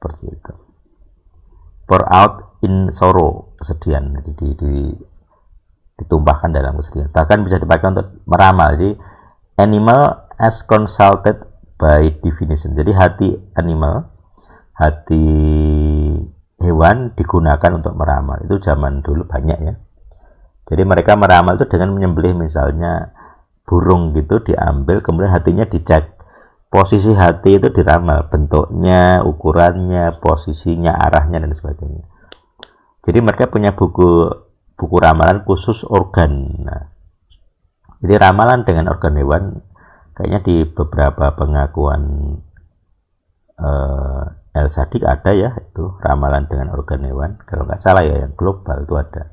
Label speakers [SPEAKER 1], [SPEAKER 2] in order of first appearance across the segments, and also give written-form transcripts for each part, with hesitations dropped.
[SPEAKER 1] seperti itu. Pour out in sorrow, kesedihan, ditumpahkan dalam kesedihan. Bahkan bisa dipakai untuk meramal. Jadi animal as consulted by divination. Jadi hati animal, hati hewan digunakan untuk meramal. Itu zaman dulu banyak ya. Jadi mereka meramal itu dengan menyembelih misalnya burung gitu, diambil, kemudian hatinya dicek. Posisi hati itu diramal, bentuknya, ukurannya, posisinya, arahnya, dan sebagainya. Jadi mereka punya buku ramalan khusus organ. Nah, jadi ramalan dengan organ hewan kayaknya di beberapa pengakuan El Sadik ada ya, itu ramalan dengan organ hewan. Kalau nggak salah ya, yang global itu ada.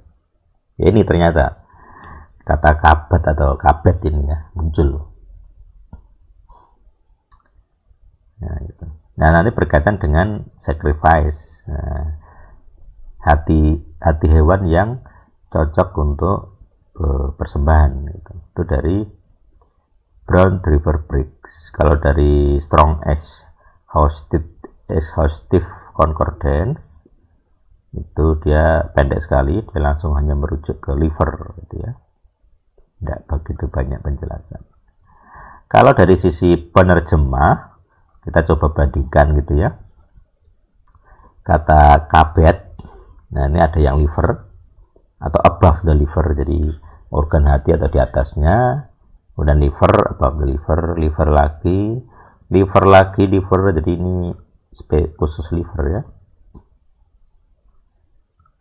[SPEAKER 1] Ya ini ternyata kata kabet atau kabet ini ya muncul. Nah, nanti berkaitan dengan sacrifice, hati hewan yang cocok untuk persembahan. Itu dari Brown River Briggs. Kalau dari Strong X Exhaustive Concordance itu dia pendek sekali, dia langsung hanya merujuk ke liver gitu ya, tidak begitu banyak penjelasan. Kalau dari sisi penerjemah, kita coba bandingkan gitu ya. Kata kabet, nah ini ada yang liver atau above the liver, jadi organ hati atau di atasnya, kemudian liver, above the liver, liver lagi, jadi ini khusus liver ya.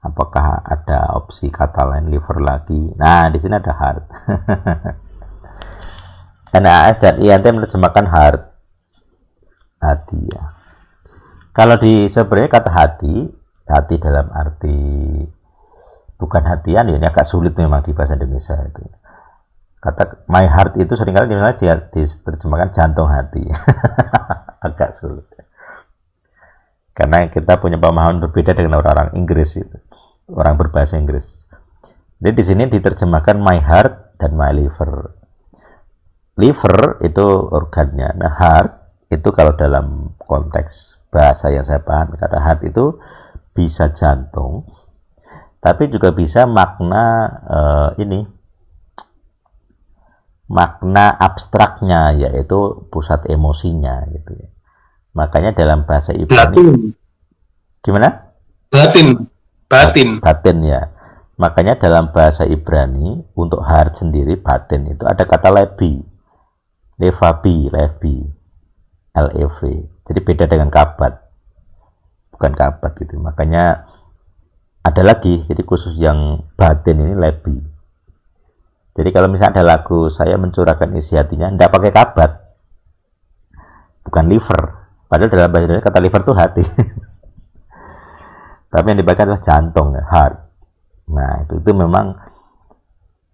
[SPEAKER 1] Apakah ada opsi kata lain liver lagi? Nah, di sini ada heart. NAS dan INT menerjemahkan heart, hati ya. Kalau di sebenarnya kata hati dalam arti bukan hatian ya, ini agak sulit memang di bahasa Indonesia itu. Kata my heart itu seringkali diterjemahkan jantung hati. Agak sulit. Karena kita punya pemahaman berbeda dengan orang-orang Inggris itu. Orang berbahasa Inggris. Jadi di sini diterjemahkan my heart dan my liver. Liver itu organnya. Nah, heart itu kalau dalam konteks bahasa yang saya paham, kata heart itu bisa jantung, tapi juga bisa makna makna abstraknya, yaitu pusat emosinya gitu ya. Makanya dalam bahasa Ibrani gimana? Batin ya. Makanya dalam bahasa Ibrani untuk heart sendiri, batin itu ada kata levi, LEV. Jadi beda dengan kabat, bukan kabat gitu. Makanya ada lagi, jadi khusus yang batin ini lebi. Jadi kalau misalnya ada lagu saya mencurahkan isi hatinya, tidak pakai kabat, bukan liver. Padahal dalam bahasa Indonesia kata liver itu hati. Tapi yang dipakai adalah jantung, heart. Nah itu memang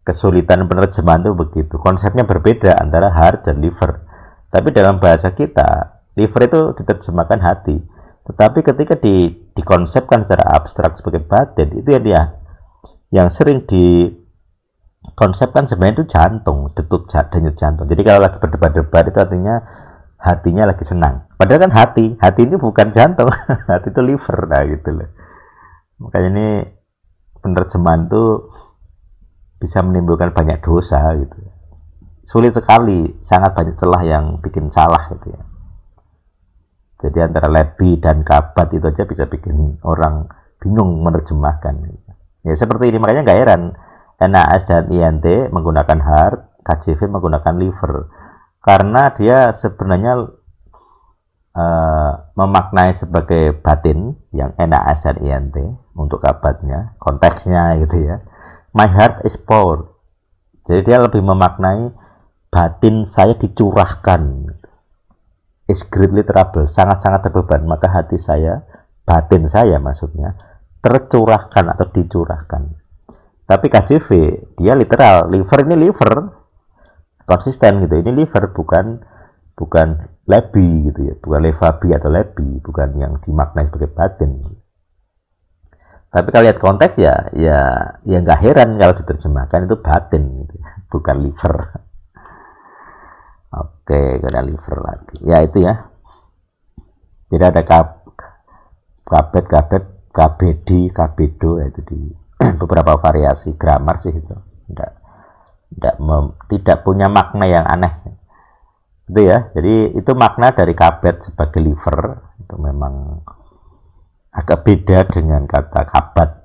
[SPEAKER 1] kesulitan penerjemahan itu begitu. Konsepnya berbeda antara heart dan liver. Tapi dalam bahasa kita, liver itu diterjemahkan hati. Tetapi ketika dikonsepkan secara abstrak sebagai batin, itu ya dia yang sering dikonsepkan sebenarnya itu jantung, denyut jantung. Jadi kalau lagi berdebat-debat itu artinya hatinya lagi senang. Padahal kan hati ini bukan jantung, hati itu liver, nah gitu loh. Makanya ini penerjemahan itu bisa menimbulkan banyak dosa gitu. Sulit sekali, sangat banyak celah yang bikin salah gitu ya. Jadi antara lebi dan kabat itu aja bisa bikin orang bingung menerjemahkan gitu. Ya seperti ini, makanya nggak heran NAS dan INT menggunakan heart, KJV menggunakan liver, karena dia sebenarnya memaknai sebagai batin yang NAS dan INT untuk kabatnya, konteksnya gitu ya. My heart is poured, jadi dia lebih memaknai batin saya dicurahkan, is greatly troubled, sangat-sangat terbeban, maka hati saya, batin saya maksudnya, tercurahkan atau dicurahkan. Tapi KJV dia literal, liver ini liver, konsisten gitu, ini liver bukan lebi gitu ya, bukan levabi atau lebi, bukan yang dimaknai sebagai batin. Tapi kalau lihat konteks ya nggak heran kalau diterjemahkan itu batin gitu, bukan liver. Oke, ada liver lagi. Ya itu ya. Jadi ada
[SPEAKER 2] kabet, kabet, kabedi, kabedo, itu di beberapa variasi grammar sih itu. Tidak punya makna yang aneh. Itu ya. Jadi itu makna dari kabet sebagai liver itu memang agak beda dengan kata kabat